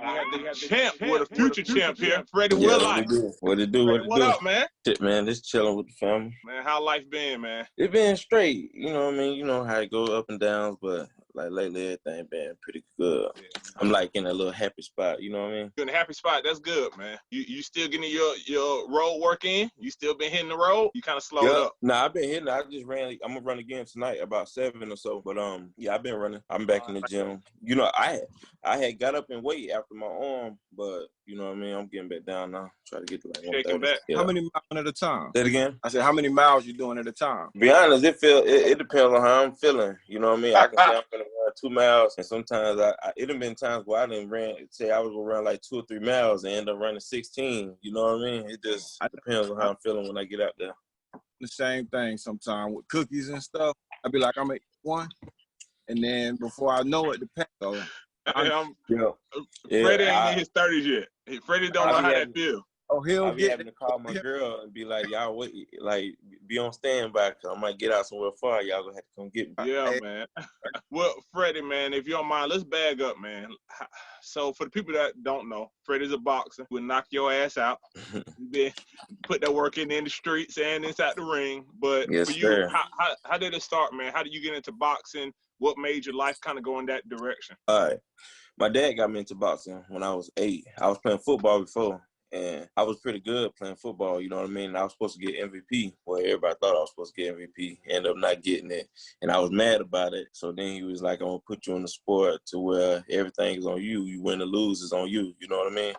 We had the champ with a future champ here, Freddy Wilhite. What it do? What up, man? Shit, man, just chilling with the family. Man, how life been, man? It been straight. You know what I mean? You know how it go up and downs, but like lately everything been pretty good. Yeah. I'm like in a little happy spot. You know what I mean? You're in a happy spot. That's good, man. You still getting your road work in? You still been hitting the road? You kind of slowed up? Nah, I've been hitting. I just ran. I'm gonna run again tonight about 7 or so. But yeah, I've been running. I'm back in the gym. You know, I had got up in weight after my arm, but you know what I mean. I'm getting back down now. Try to get to like 130. Shaking back. Yeah. How many miles at a time? Say it again. I said, how many miles you doing at a time? Be honest, it depends on how I'm feeling. You know what I mean? I can say I'm gonna run 2 miles, and sometimes it have been times where I didn't say I was gonna run like 2 or 3 miles and end up running 16. You know what I mean? It just depends on how I'm feeling when I get out there. The same thing sometimes with cookies and stuff. I'd be like, I'm at 1, and then before I know it, the pack goes. Freddy ain't in his 30s yet. Freddy don't know how that feels. Oh, I'll be having to call my girl and be like, y'all wait, like be on standby because I might get out somewhere far. Y'all gonna have to come get me. Yeah, man. Well, Freddy, man, if you don't mind, let's bag up, man. So for the people that don't know, Freddy's a boxer. Will knock your ass out. Put that work in the streets and inside the ring. But yes, for you, how did it start, man? How did you get into boxing? What made your life kind of go in that direction? All right. My dad got me into boxing when I was 8. I was playing football before. And I was pretty good playing football, you know what I mean? I was supposed to get MVP. Well, everybody thought I was supposed to get MVP. Ended up not getting it. And I was mad about it. So then he was like, I'm going to put you in the sport to where everything is on you. You win or lose is on you. You know what I mean?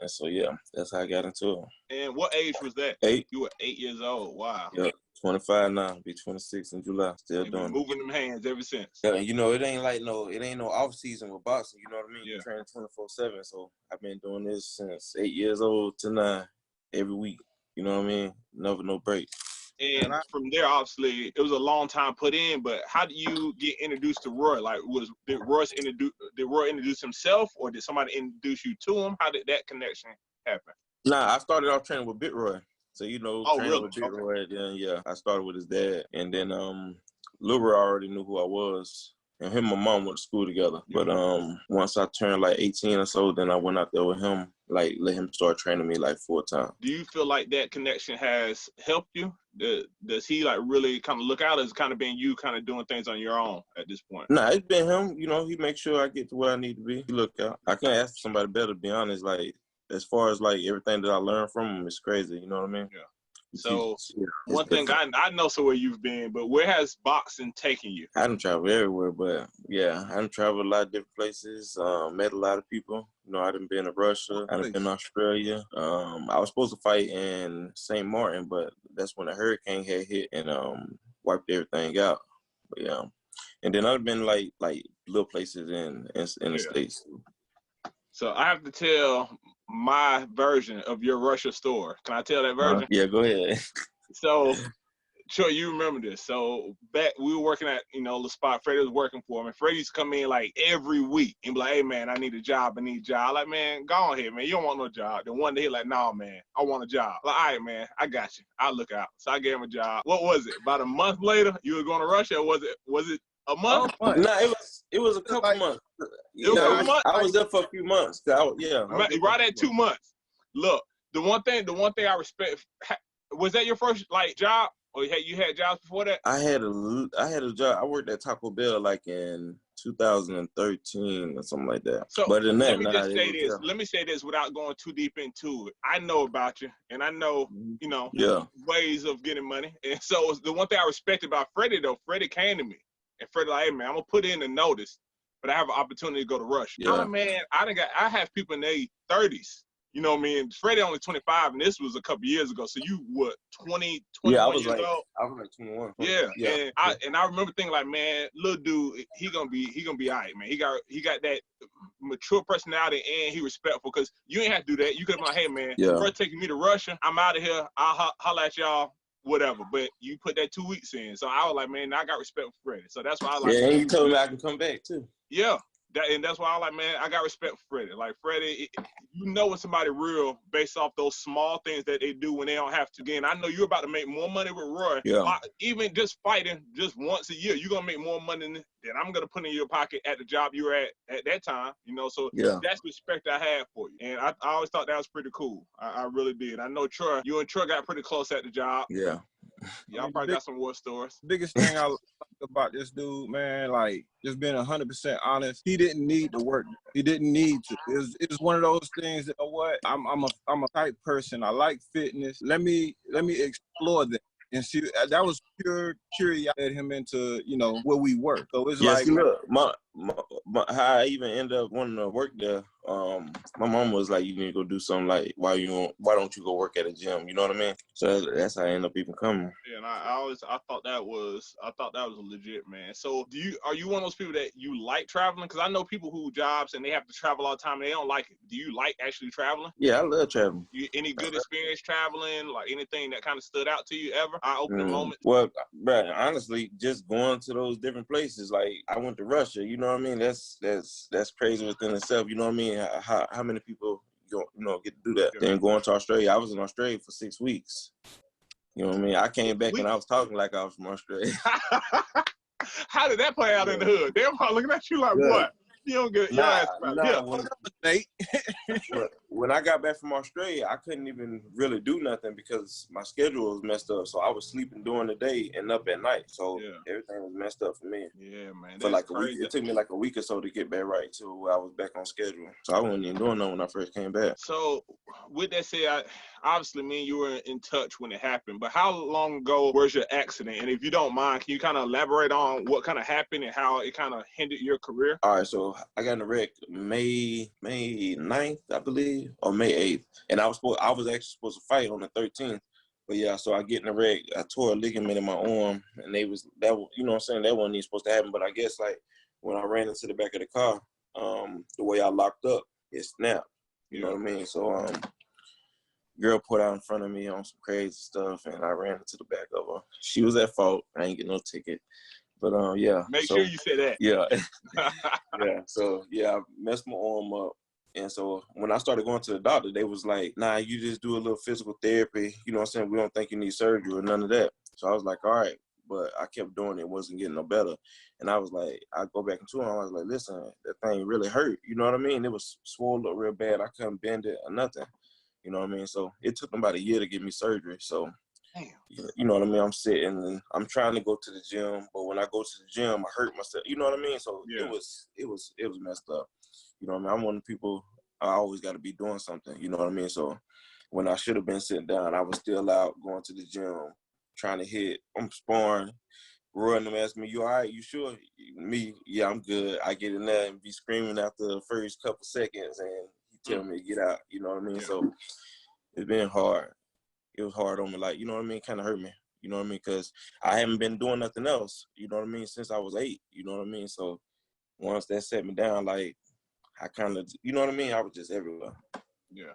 And so, yeah, that's how I got into it. And what age was that? 8. You were 8 years old. Wow. Yeah. 25 now, be 26 in July. Still doing it. Moving them hands ever since. Yeah, you know, it ain't no off season with boxing. You know what I mean? Yeah. You train 24/7. So I've been doing this since 8 years old to now, every week. You know what I mean? Never no break. And from there, obviously, it was a long time put in. But how did you get introduced to Roy? Like, did Roy introduce himself, or did somebody introduce you to him? How did that connection happen? Nah, I started off training with Big Roy. So, you know, training with Big Roy, then, yeah, I started with his dad. And then Lil Roy already knew who I was. And him and my mom went to school together. But once I turned like 18 or so, then I went out there with him, like let him start training me like full time. Do you feel like that connection has helped you? Does he like really kind of look out, or has it kind of been you kind of doing things on your own at this point? Nah, it's been him. You know, he makes sure I get to where I need to be. He look out. I can't ask for somebody better, to be honest. Like, as far as like everything that I learned from him, it's crazy. You know what I mean? Yeah. So one thing I know where you've been, but where has boxing taken you? I done traveled everywhere, but yeah, I done traveled a lot of different places. Met a lot of people. You know, I done been to Russia. I done been to Australia. I was supposed to fight in St. Martin, but that's when a hurricane had hit and wiped everything out. But yeah, and then I've been like little places in the States. So I have to tell my version of your Russia story. Can I tell that version? Yeah, go ahead. So, sure, you remember this. So back, we were working at, the spot Freddy was working for him. And Freddy used to come in like every week and be like, hey, man, I need a job. I'm like, man, go on here, man. You don't want no job. Then one day he like, no, man, I want a job. Like, all right, man, I got you. I'll look out. So I gave him a job. What was it? About a month later, you were going to Russia? Or was it a month? No, it was a couple months. I was there for a few months. Right at 2 months. Look, the one thing I respect, was that your first job, or you had jobs before that? I had a job. I worked at Taco Bell like in 2013 or something like that. So but in that, let me say this without going too deep into it. I know about you, and I know ways of getting money. And so the one thing I respect about Freddy though, Freddy came to me. And Freddy like, hey man, I'm gonna put in a notice, but I have an opportunity to go to Russia. Yeah. Oh man, I have people in their 30s. You know what I mean? Freddy only 25, and this was a couple years ago. So you what, 20, 21 years old? I was like 21. Yeah. And I remember thinking like, man, little dude, he gonna be all right, man. He got that mature personality, and he respectful, because you ain't have to do that. You could have been like, hey man, first taking me to Russia, I'm out of here. I'll holler at y'all. Whatever, but you put that 2 weeks in. So I was like, man, I got respect for Freddy. So that's why I like. Yeah, and you told me I can come back too. Yeah, That's why I like, man, I got respect for Freddie. Like Freddie, you know when somebody real based off those small things that they do when they don't have to. Again, I know you're about to make more money with Roy. Yeah. Even just fighting just once a year, you're gonna make more money than I'm gonna put in your pocket at the job you were at that time. You know, so that's the respect I had for you. And I always thought that was pretty cool. I really did. I know Troy, you and Troy got pretty close at the job. Yeah. Y'all probably got some war stories. Biggest thing I like about this dude, man, like just being 100% honest, he didn't need to work. He didn't need to. It's one of those things that, you know what? I'm a type person. I like fitness. Let me explore that. And see, that was pure curiosity that led him into, you know, where we work. So it's like, look, my how I even ended up wanting to work there. My mom was like, "You need to go do something. Like, why don't you go work at a gym?" You know what I mean? So that's how I ended up even coming. Yeah, and I thought that was legit, man. So are you one of those people that you like traveling? Because I know people who jobs and they have to travel all the time and they don't like it. Do you like actually traveling? Yeah, I love traveling. Any good experience traveling? Like anything that kind of stood out to you ever? Eye-opening moment? Well, bro, honestly, just going to those different places. Like I went to Russia. You know what I mean? That's crazy within itself. You know what I mean? How many people get to do that? Then going to Australia. I was in Australia for 6 weeks. You know what I mean? I came back and I was talking like I was from Australia. How did that play out in the hood? They're probably looking at you like, what? You don't get your ass back. When I got back from Australia, I couldn't even really do nothing because my schedule was messed up. So I was sleeping during the day and up at night. So everything was messed up for me. Yeah, man. For like a week. It took me like a week or so to get back right to where I was back on schedule. So I wasn't even doing nothing when I first came back. So with that said, obviously me and you were in touch when it happened, but how long ago was your accident? And if you don't mind, can you kind of elaborate on what kind of happened and how it kind of hindered your career? All right, so I got in a wreck May 9th, I believe, or May 8th. And I was actually supposed to fight on the 13th. But yeah, so I get in a wreck. I tore a ligament in my arm, and you know what I'm saying, that wasn't even supposed to happen. But I guess like when I ran into the back of the car, the way I locked up, it snapped. You know what I mean? So girl put out in front of me on some crazy stuff, and I ran into the back of her. She was at fault. I ain't get no ticket. But yeah. Make sure you say that. Yeah. Yeah. So yeah, I messed my arm up. And so when I started going to the doctor, they was like, nah, you just do a little physical therapy. You know what I'm saying? We don't think you need surgery or none of that. So I was like, all right. But I kept doing it. Wasn't getting no better. And I was like, I go back into it. I was like, listen, that thing really hurt. You know what I mean? It was swollen up real bad. I couldn't bend it or nothing. You know what I mean? So it took them about a year to give me surgery. So, you know what I mean? I'm sitting and I'm trying to go to the gym. But when I go to the gym, I hurt myself. You know what I mean? So it was messed up. You know what I mean? I'm one of the people, I always got to be doing something. You know what I mean? So when I should have been sitting down, I was still out going to the gym, trying to hit. I'm sparring. Roy and them ask me, you all right? You sure? Me, yeah, I'm good. I get in there and be screaming after the first couple seconds, and he tell me to get out. You know what I mean? So it's been hard. It was hard on me. Like, you know what I mean? Kind of hurt me. You know what I mean? Because I haven't been doing nothing else. You know what I mean? Since I was 8. You know what I mean? So once that set me down, like, I kind of, you know what I mean? I was just everywhere. Yeah.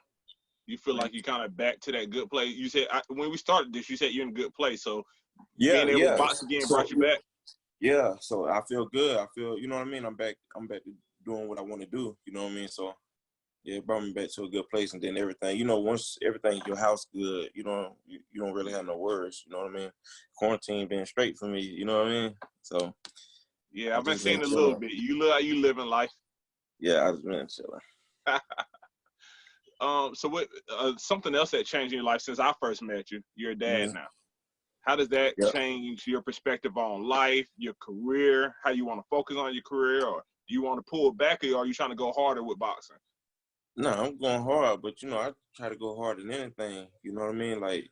You feel like you kind of back to that good place. You said, when we started this, you said you're in a good place. So being able to box again brought you back. Yeah. So I feel good. I feel, you know what I mean? I'm back to doing what I want to do. You know what I mean? So yeah, it brought me back to a good place. And then everything, you know, once everything in your house good, you don't really have no worries. You know what I mean? Quarantine been straight for me. You know what I mean? So yeah, I've been seeing a little bit. You look like you living life. Yeah, I just been chilling. So what? Something else that changed in your life since I first met you. You're a dad now. How does that change your perspective on life, your career, how you want to focus on your career, or do you want to pull back, or are you trying to go harder with boxing? No, I'm going hard, but I try to go harder than anything. You know what I mean? Like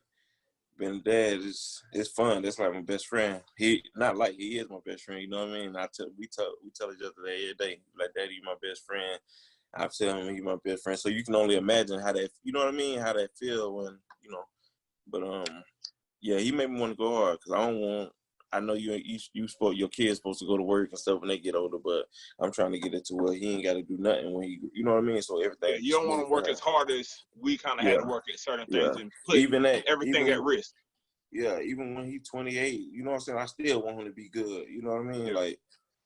being a dad is fun. That's like my best friend. He is my best friend. You know what I mean? We tell each other every day, like, Daddy, you my best friend. I tell him he's my best friend. So you can only imagine how that, you know what I mean? How that feel when, But yeah, he made me want to go hard because I know your kid's supposed to go to work and stuff when they get older, but I'm trying to get it to where he ain't got to do nothing when he, you know what I mean? So everything. Yeah, you don't want to work as hard as we kind of had to work at certain things and put everything at risk. Yeah, even when he's 28, you know what I'm saying? I still want him to be good. You know what I mean? Yeah. Like,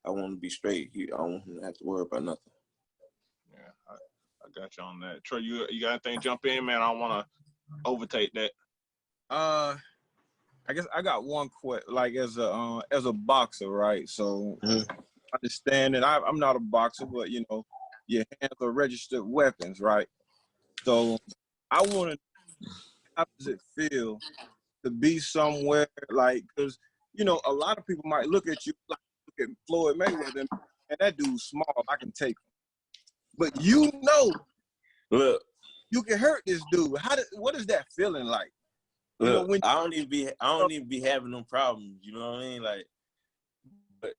I want to be straight. I don't want him to have to worry about nothing. Yeah, I got you on that. Troy, you got anything? Jump in, man. I don't want to overtake that. I guess I got one question. Like as a boxer, right? So understand that I'm not a boxer, but you know, your hands are registered weapons, right? So I want to. How does it feel to be somewhere like? Because you know, a lot of people might look at you like look at Floyd Mayweather, and that dude's small. I can take him, but you know, look, you can hurt this dude. What is that feeling like? Look, you know, when I don't even be having them problems. You know what I mean? Like, but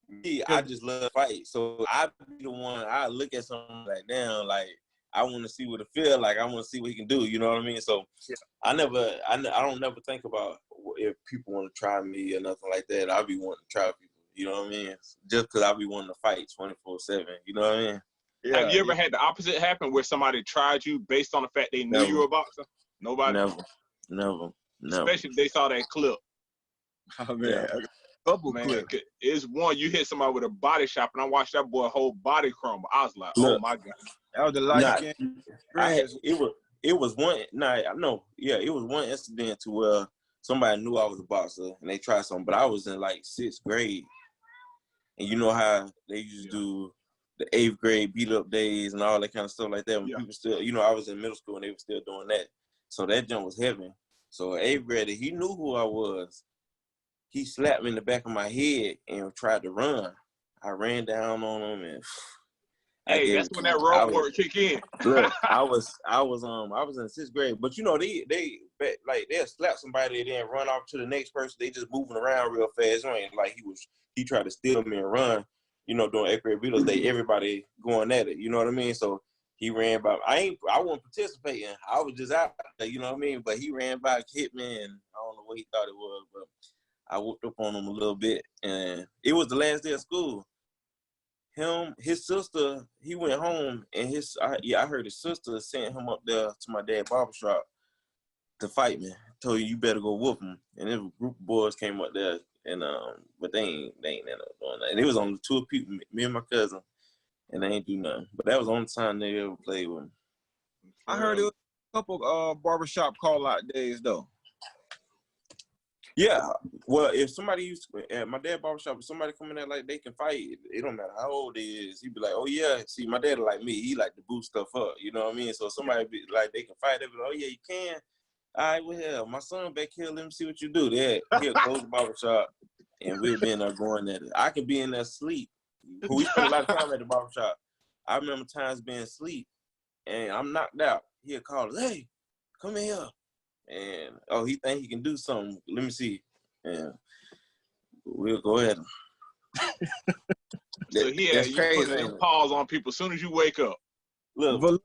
me, I just love fight. So I be the one. I look at something like, damn, like I want to see what it feel like. I want to see what he can do. You know what I mean? So I don't never think about if people want to try me or nothing like that. I be wanting to try people. You know what I mean? Just because I be wanting to fight 24/7. You know what I mean? Yeah, have you ever had the opposite happen where somebody tried you based on the fact they knew you were a boxer? Nobody? Never. Especially if they saw that clip. Oh, man. A couple clips. It's one, you hit somebody with a body shot, and I watched that boy whole body crumble. I was like, oh, my God. That was the light skin. It was one, it was one incident to where somebody knew I was a boxer, and they tried something, but I was in, like, 6th grade. And you know how they used to do the 8th grade beat-up days and all that kind of stuff like that when people still, you know, I was in middle school and they were still doing that. So that jump was heavy. So 8th grader, he knew who I was. He slapped me in the back of my head and tried to run. I ran down on him and hey, that's when that road work kick in. Look, I was in 6th grade, but you know they'll slap somebody and then run off to the next person. They just moving around real fast. Like he tried to steal me and run. You know, during 8th grade beatles day, everybody going at it. You know what I mean? So he ran by. I wasn't participating. I was just out there. You know what I mean? But he ran by, hit me, and I don't know what he thought it was, but I whooped up on him a little bit, and it was the last day of school. His sister, he went home, and I heard his sister sent him up there to my dad's barbershop to fight me. Told you better go whoop him. And then a group of boys came up there, and but they ain't end up doing that. And it was only 2 people, me and my cousin, and they ain't do nothing. But that was the only time they ever played with me. I heard it was a couple barbershop call-out days, though. Yeah, well, if somebody used to, at my dad's barbershop, if somebody come in there like they can fight, it don't matter how old they is. He'd be like, oh, yeah, see, my dad like me. He like to boost stuff up, you know what I mean? So somebody be like, they can fight, they be like, oh, yeah, you can. All right, well, hell, my son back here, let me see what you do. He'll close the barbershop, and we'll be in there going at it. I can be in there asleep. We spend a lot of time at the barbershop. I remember times being asleep, and I'm knocked out. He'll call us, hey, come in here. And, he think he can do something. Let me see. And we'll go at him. So, you put them paws on people as soon as you wake up. Look,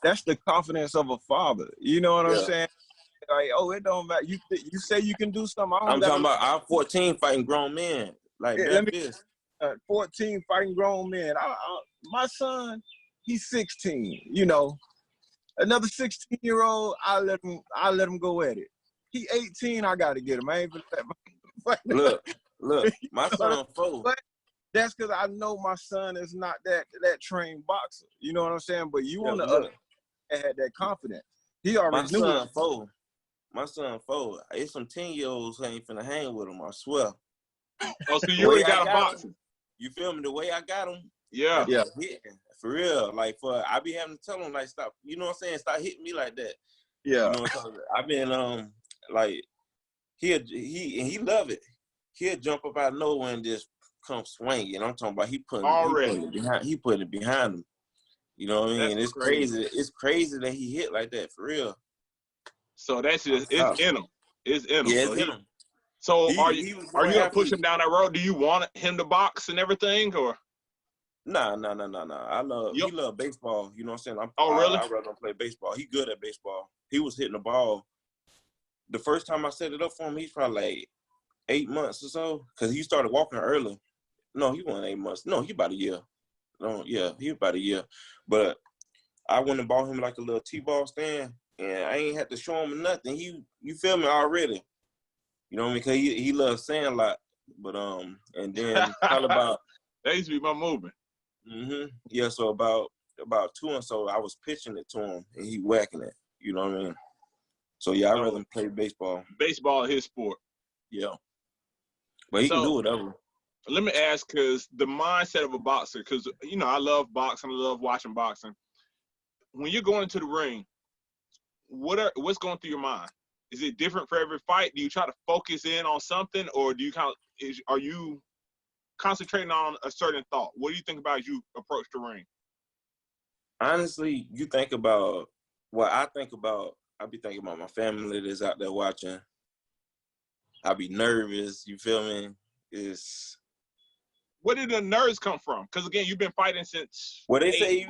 that's the confidence of a father. You know what I'm saying? Like, it don't matter. You say you can do something. I'm talking about I'm 14 fighting grown men. Like, this. 14 fighting grown men. My son, he's 16, you know. Another 16-year-old, I let him go at it. He 18, I gotta get him. I ain't gonna Look, my son 4. But that's because I know my son is not that trained boxer. You know what I'm saying? But you on the other had that confidence. He already knew. My son 4. It's some 10-year-olds who ain't finna hang with him, I swear. Oh, so you already got a boxer. You feel me? The way I got him. Yeah. For real. Like, I be having to tell him, like, stop, you know what I'm saying? Stop hitting me like that. Yeah. You know what I'm saying? I've been, like, he love it. He'll jump up out of nowhere and just come swinging. I'm talking about he put it behind him. You know what I mean? And it's crazy. It's crazy that he hit like that, for real. So that's just, it's in him. It's in him. Yeah, it's in him. So are you gonna push him down that road? Do you want him to box and everything, or? Nah. He love baseball. You know what I'm saying? Really? I'd rather play baseball. He good at baseball. He was hitting the ball. The first time I set it up for him, he's probably like 8 months or so, because he started walking early. No, he wasn't 8 months. No, he about a year. He about a year. But I went and bought him like a little T-ball stand, and I ain't had to show him nothing. You feel me already? You know what I mean? Because he loves Sandlot. But and then probably That used to be my movement. Yeah, so about 2 and so I was pitching it to him and he whacking it. You know what I mean? So yeah, I'd rather play baseball. Baseball is his sport. Yeah. But he can do whatever. Let me ask, because the mindset of a boxer, because, you know, I love boxing. I love watching boxing. When you're going into the ring, what's going through your mind? Is it different for every fight? Do you try to focus in on something, or do you are you concentrating on a certain thought? What do you think about as you approach the ring? Honestly, you think about what I think about. I be thinking about my family that's out there watching. I be nervous. You feel me? Where did the nerves come from? Because again, you've been fighting since. Well, they say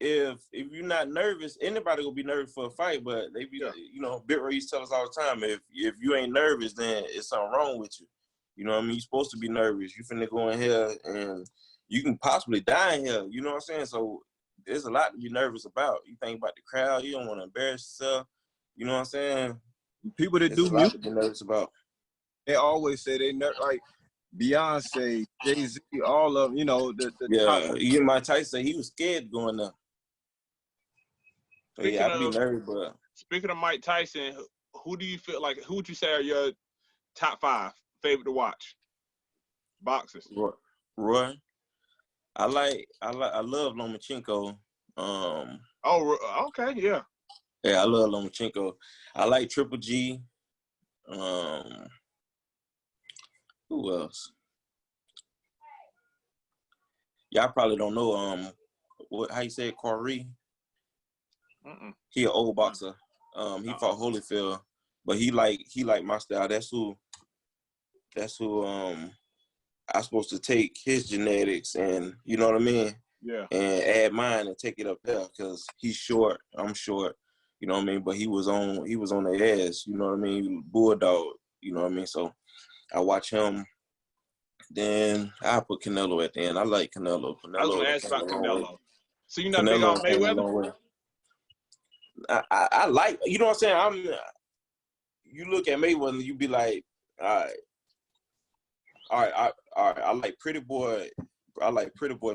if you're not nervous, anybody will be nervous for a fight. But they be, you know, Bit Ray used to tell us all the time, if you ain't nervous, then it's something wrong with you. You know what I mean? You're supposed to be nervous. You finna go in here and you can possibly die in here. You know what I'm saying? So there's a lot to be nervous about. You think about the crowd. You don't want to embarrass yourself. You know what I'm saying? People that do music, to be nervous about. They always say they like Beyonce, Jay-Z, all of them. You know top. Even Mike Tyson, he was scared going up. So yeah, I'd be nervous. But speaking of Mike Tyson, who do you feel like? Who would you say are your top 5 favorite to watch boxers? Roy. I love Lomachenko. Okay, yeah. Yeah, I love Lomachenko. I like Triple G. Who else? Y'all probably don't know how you say it, Corey. He an old boxer. He fought Holyfield, but he like my style. That's who I'm supposed to take his genetics and, you know what I mean? Yeah. And add mine and take it up there because he's short. I'm short. You know what I mean? But he was on their ass. You know what I mean? Bulldog. You know what I mean? So I watch him. Then I put Canelo at the end. I like Canelo. I was going to ask about Canelo. So you're not big on Mayweather? I like, you know what I'm saying? You look at Mayweather and you be like, all right. I like Pretty Boy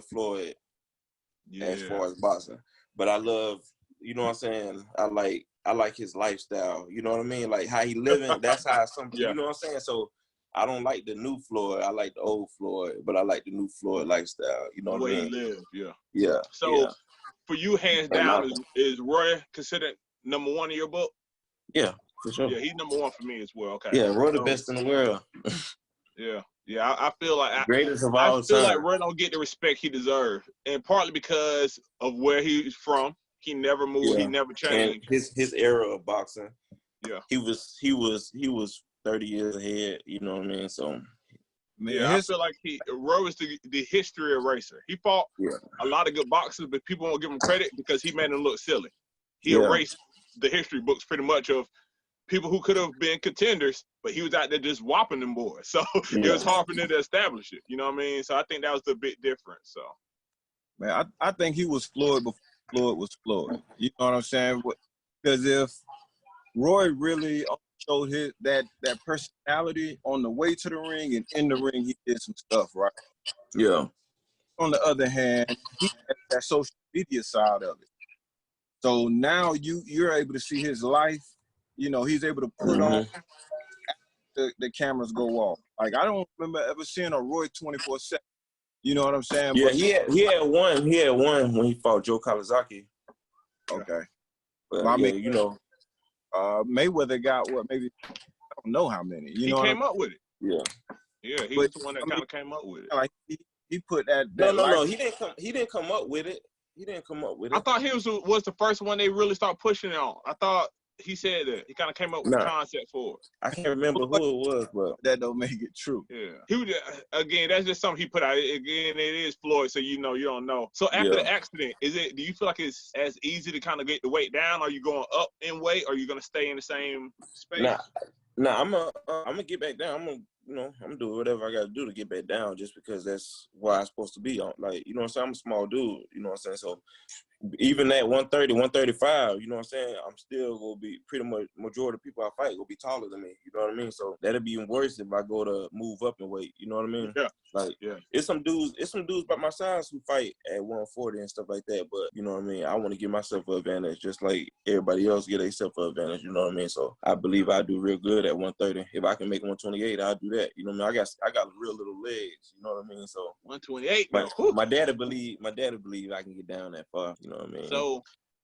Floyd as far as boxing. But I love, you know what I'm saying? I like his lifestyle. You know what I mean? Like how he living, that's how you know what I'm saying? So I don't like the new Floyd. I like the old Floyd, but I like the new Floyd lifestyle. You know what I mean? The way he lives, yeah. So for you, hands down, is Roy considered number 1 in your book? Yeah, for sure. Yeah, he's number 1 for me as well. Okay. Yeah, Roy the best in the world. Yeah, I feel like greatest of all time. Like Roy don't get the respect he deserves, and partly because of where he's from. He never moved. He never changed. And his era of boxing. Yeah, he was 30 years ahead. You know what I mean? So I feel like Roy was the history eraser. He fought a lot of good boxers, but people won't give him credit because he made them look silly. He erased the history books pretty much of people who could have been contenders, but he was out there just whopping them boys. So it was hard for them to establish it. You know what I mean? So I think that was the big difference. So, man, I think he was Floyd before Floyd was Floyd. You know what I'm saying? Because if Roy really showed that personality on the way to the ring and in the ring, he did some stuff, right? Yeah. On the other hand, he had that social media side of it. So now you're able to see his life. You know, he's able to put on the cameras go off. Like, I don't remember ever seeing a Roy 24/7. You know what I'm saying? Yeah, he had one when he fought Joe Kawasaki. Okay. But, I mean, you know. Mayweather got what? Maybe, I don't know how many. He came up with it. Yeah. Yeah, he was the one that kind of came up with it. Like, he put that No, he didn't come up with it. I thought he was the first one they really started pushing it on. I thought he said that. He kind of came up with the concept for it. I can't remember who it was, but that don't make it true. Yeah. He was, again, that's just something he put out. Again, it is Floyd, so you don't know. So after the accident, do you feel like it's as easy to kind of get the weight down? Are you going up in weight, or are you going to stay in the same space? Nah, I'm gonna get back down. I'm gonna do whatever I got to do to get back down, just because that's where I'm supposed to be. Like, you know what I'm saying? I'm a small dude, you know what I'm saying? So even at 130, 135, you know what I'm saying? I'm still going to be pretty much, majority of people I fight will be taller than me, you know what I mean? So that'll be even worse if I go to move up in weight, you know what I mean? Yeah. Like, it's some dudes by my size who fight at 140 and stuff like that, but, you know what I mean? I want to give myself an advantage just like everybody else get themselves an advantage, you know what I mean? So I believe I do real good at 130. If I can make 128, I'll do that, you know what I mean? I got real little legs, you know what I mean? So 128, my dad'll believe I can get down that far, you know what I mean? So,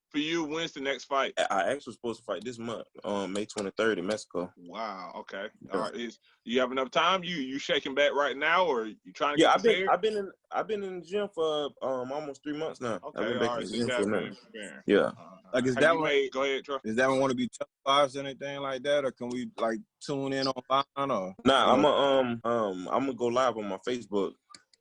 for you, when's the next fight? I actually was supposed to fight this month, May 23rd in Mexico. Wow. Okay. All right. You have enough time? You shaking back right now, or you trying to get prepared? I've been in the gym for almost 3 months now. Okay. I've been back in the gym for now. Yeah. Like, is that one? Go ahead, Troy. Is that one want to be televised or anything like that, or can we like tune in online or? Nah, I'm gonna go live on my Facebook.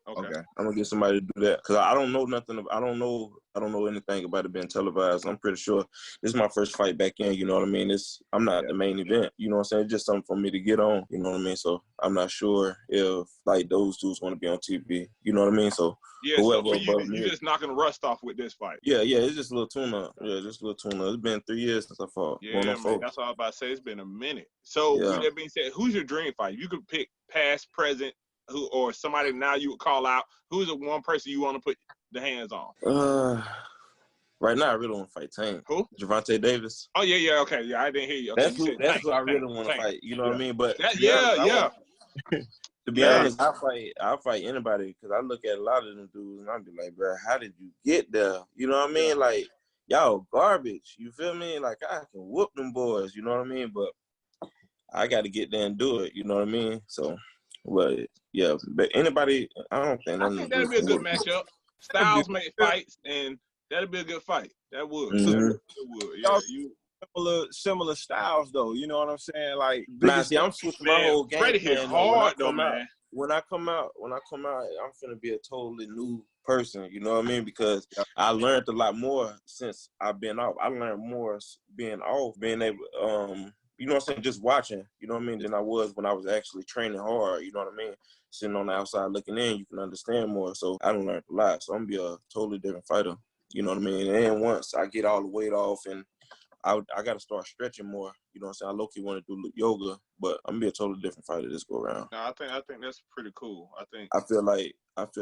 Okay. I'm gonna get somebody to do that, because I don't know nothing. I don't know anything about it being televised. I'm pretty sure this is my first fight back in. You know what I mean? I'm not the main event. You know what I'm saying? It's just something for me to get on. You know what I mean? So I'm not sure if like those dudes want to be on TV. You know what I mean? So yeah. So for you just knocking the rust off with this fight. Yeah. It's just a little tune-up. Yeah, just a little tune-up. It's been 3 years since I fought. Yeah, man. That's all I was about to say. It's been a minute. So with that being said, who's your dream fight? You could pick past, present, or somebody now you would call out. Who's the one person you want to put the hands on? Right now I really want to fight Tank. Who? Gervonta Davis. Oh yeah, okay, yeah, I didn't hear you. Okay, that's who I really want to fight. You know what I mean? But to be honest, I'll fight anybody, because I look at a lot of them dudes and I'll be like, bro, how did you get there? You know what I mean? Like, y'all garbage. You feel me? Like, I can whoop them boys. You know what I mean? But I got to get there and do it. You know what I mean? So. But yeah, but anybody, I think that'd be a good matchup. Styles make fights, and that'd be a good fight. That would. Mm-hmm. It would. Yeah, similar styles though. You know what I'm saying? Like, see, I'm switching my whole game. Freddie hit hard though, man. When I come out, I'm finna be a totally new person. You know what I mean? Because I learned a lot more since I've been off. I learned more being off, being able, you know what I'm saying, just watching, you know what I mean, than I was when I was actually training hard, you know what I mean? Sitting on the outside looking in, you can understand more. So I learned a lot. So I'm going to be a totally different fighter, you know what I mean? And once I get all the weight off, and I got to start stretching more, you know what I'm saying? I low-key want to do yoga, but I'm going to be a totally different fighter this go around. No, I think that's pretty cool. I feel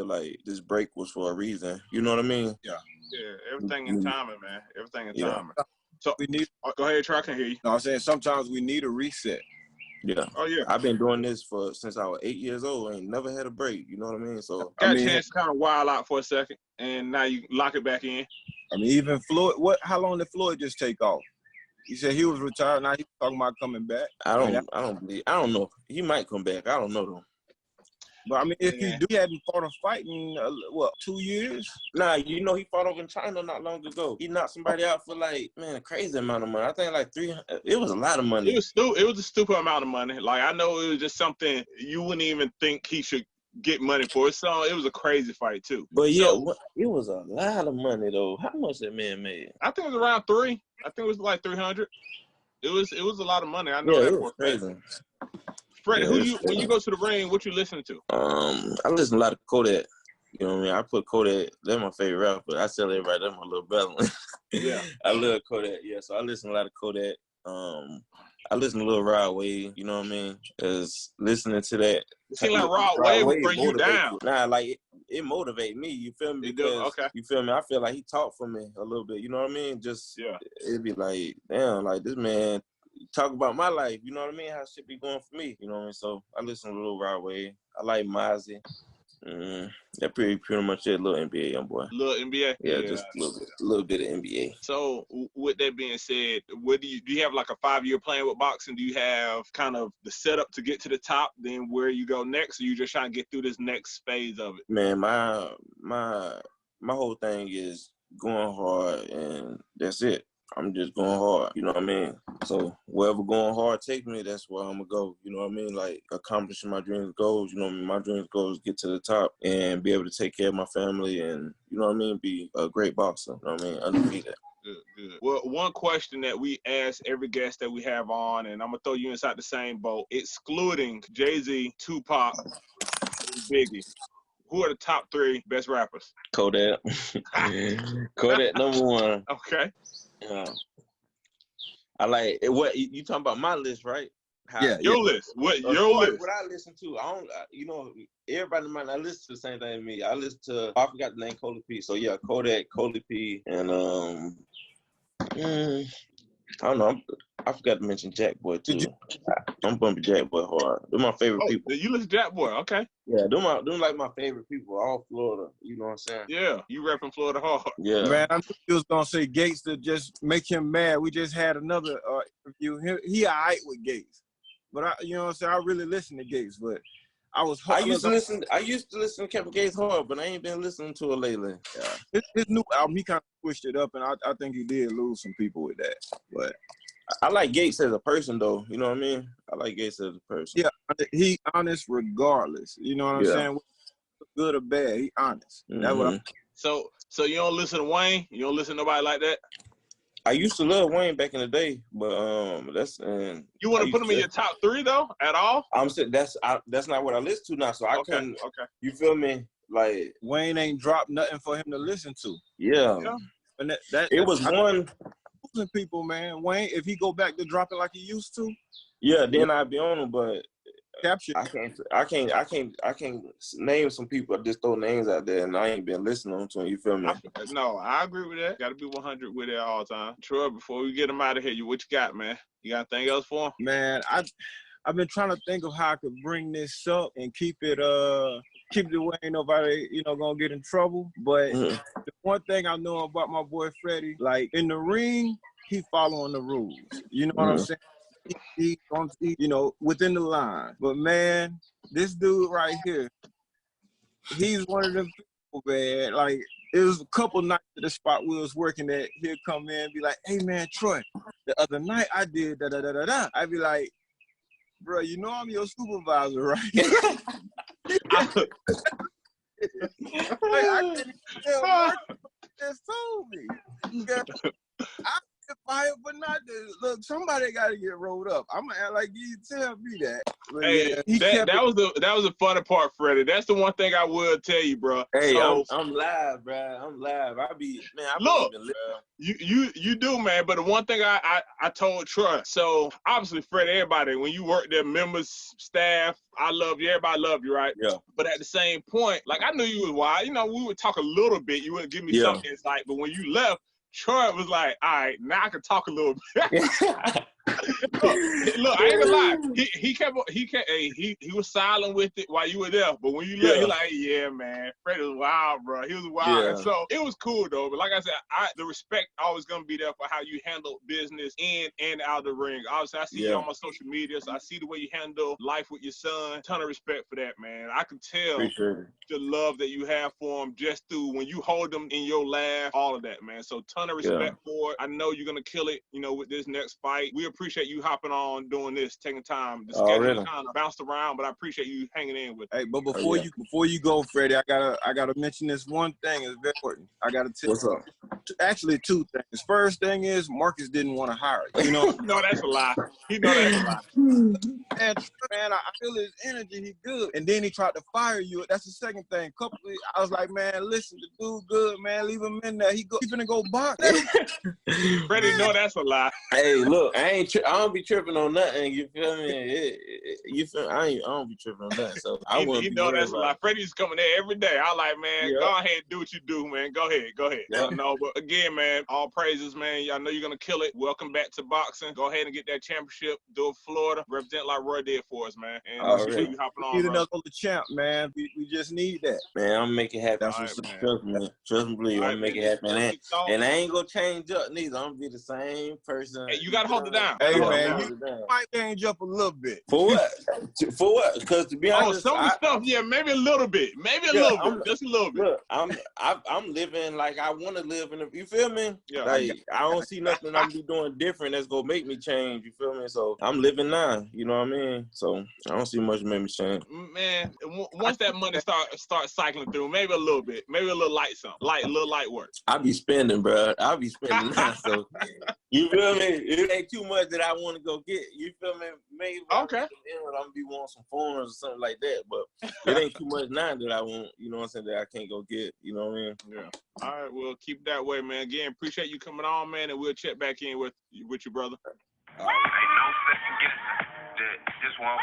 like this break was for a reason, you know what I mean? Yeah, everything in timing, man. Everything in timing. So we need. Go ahead, Troy. I can hear you. No, I'm saying sometimes we need a reset. Yeah. Oh yeah. I've been doing this since I was 8 years old. I ain't never had a break. You know what I mean? So got a chance to kind of wild out for a second, and now you lock it back in. I mean, even Floyd. How long did Floyd just take off? He said he was retired. Now he's talking about coming back. I don't know. He might come back. I don't know though. But I mean, if he hadn't fought a fight in 2 years? Nah, you know he fought over in China not long ago. He knocked somebody out for a crazy amount of money. I think like it was a lot of money. It was a stupid amount of money. Like, I know it was just something you wouldn't even think he should get money for. So it was a crazy fight too. But it was a lot of money though. How much that man made? I think it was around 3. I think it was like 300. It was a lot of money. I know that for a fact. Freddy, when you go to the ring, what you listening to? I listen to a lot of Kodak. You know what I mean? I put Kodak. That's my favorite rapper. I tell everybody that's my little brother. Yeah. I love Kodak. Yeah, so I listen to a lot of Kodak. I listen to Lil Rod Wave. You know what I mean? Because listening to that. It seems like Rod Wave will bring you down. Nah, like it motivates me. You feel me? Because you feel me? I feel like he talked for me a little bit. You know what I mean? Just it'd be like, damn, like this man talk about my life, you know what I mean? How shit be going for me, you know what I mean? So I listen to Lil Rod Wave. I like Mozzie. That pretty much it. Little NBA young boy. Little NBA? Yeah, just a little bit of NBA. So with that being said, what do you have like a 5-year plan with boxing? Do you have kind of the setup to get to the top, then where you go next, or you just trying to get through this next phase of it? Man, my whole thing is going hard, and that's it. I'm just going hard, you know what I mean? So wherever going hard take me, that's where I'm going to go, you know what I mean? Like, accomplishing my dreams goals, you know what I mean? My dreams goals get to the top and be able to take care of my family and, you know what I mean, be a great boxer, you know what I mean? Undefeated. Good. Well, one question that we ask every guest that we have on, and I'm gonna throw you inside the same boat, excluding Jay-Z, Tupac, and Biggie. Who are the top 3 best rappers? Kodak. Kodak #1. Okay. I like what you talking about. My list, right? Your list. What your list? What I listen to, I don't. Everybody might not listen to the same thing as me. I listen to. I forgot the name, Coley P. So yeah, Kodak, Coley P, and I don't know. I forgot to mention Jack Boy too. I'm bumping Jack Boy hard. They're my favorite people. You listen to Jack Boy, okay? Yeah, they're like my favorite people. All Florida. You know what I'm saying? Yeah, you repping Florida hard. Yeah, man. I knew you was gonna say Gates to just make him mad. We just had another interview. He alright with Gates, but you know what I'm saying. I really listen to Gates, but I used to listen to Kevin Gates hard, but I ain't been listening to it lately. Yeah. His new album, he kind of switched it up, and I think he did lose some people with that. But I like Gates as a person, though. You know what I mean? I like Gates as a person. Yeah, he honest regardless. You know what I'm saying? Good or bad, he honest. Mm-hmm. That's what I'm. So you don't listen to Wayne? You don't listen to nobody like that? I used to love Wayne back in the day, but you want to put him in your top 3 though, at all? I'm saying that's not what I listen to now, so I couldn't. Okay. You feel me? Like Wayne ain't dropped nothing for him to listen to. Yeah. And it was one. People, man. Wayne, if he go back to dropping like he used to, yeah, then I'd be on him. But capture. I can't name some people. I just throw names out there, and I ain't been listening to them. You feel me? No, I agree with that. Got to be 100 with it all the time. Troy, before we get him out of here, what you got, man? You got anything else for him? Man, I've been trying to think of how I could bring this up and keep it where ain't nobody, gonna get in trouble. But the one thing I know about my boy Freddy, like in the ring, he following the rules. You know what I'm saying? He within the line. But man, this dude right here, he's one of them people, man. Like it was a couple nights at the spot we was working at, he'll come in and be like, "Hey man, Troy, the other night I did da da da da da." I'd be like, "Bro, you know I'm your supervisor, right?" I couldn't tell Mark just told me. I get fired for not this. Look, somebody got to get rolled up. I'm gonna act like you tell me that. But hey, yeah, that was the funny part, Freddie. That's the one thing I would tell you, bro. Hey, so, I'm live, bro. I'm live. Look, you do, man. But the one thing I told Troy. So obviously, Freddie, everybody, when you work there, members, staff, I love you. Everybody love you, right? Yeah. But at the same point, like I knew you was wild. We would talk a little bit. You wouldn't give me some insight. But when you left, Troy was like, "All right, now I can talk a little bit." Look, I ain't gonna lie. He was silent with it while you were there. But when you left, he like, "Yeah, man, Fred was wild, bro. He was wild." Yeah. And so it was cool though. But like I said, the respect always gonna be there for how you handle business in and out of the ring. Obviously, I see you on my social media, so I see the way you handle life with your son. Ton of respect for that, man. I can tell the love that you have for him just through when you hold him in your laugh, all of that, man. So ton of respect for it. I know you're gonna kill it, with this next fight. We appreciate you hopping on, doing this, taking time. The schedule kind of bounced around, but I appreciate you hanging in with it. Hey, but before you go, Freddie, I gotta mention this one thing. It's very important. I gotta tell you. What's up? Actually, 2 things. First thing is Marcus didn't want to hire you. No, that's a lie. He know that's a lie. Man, I feel his energy. He good. And then he tried to fire you. That's the second thing. I was like, man, listen, the dude good, man. Leave him in there. He finna go box. Freddie, no, that's a lie. Hey, look, I don't be tripping on nothing. You feel me? I don't be tripping on nothing. So I wouldn't. You know that's a lie. Freddie's coming there every day. I like, man, go ahead and do what you do, man. Go ahead. Yeah. No, but again, man, all praises, man. I know you're gonna kill it. Welcome back to boxing. Go ahead and get that championship. Do it, Florida. Represent like Roy did for us, man. And appreciate you hopping on. Need another champ, man. We just need that. Man, I'm making it happen. Trust me, believe. I'm making it happen. And I ain't gonna change up neither. I'm gonna be the same person. Hey, you gotta hold it down. Hey, man, you might change up a little bit. For what? For what? Because to be honest, some of the stuff, maybe a little bit. Just a little bit. Look, I'm living like I want to live in. You feel me? Yeah. Like I don't see nothing I'm be doing different that's gonna make me change. You feel me? So I'm living now. You know what I mean? So I don't see much make me change. Man, once that money start cycling through, maybe a little bit, maybe a little light something, a little light work. I be spending, bro. I'll be spending now. So you feel me? It ain't too much that I want to go get. You feel me? Maybe okay. I'm gonna be wanting some phones or something like that. But it ain't too much now that I want. You know what I'm saying? That I can't go get. You know what I mean? Yeah. All right. Well, keep it that way, man. Again, appreciate you coming on, man, and we'll check back in with you, brother. Ain't no second guessing. Just one.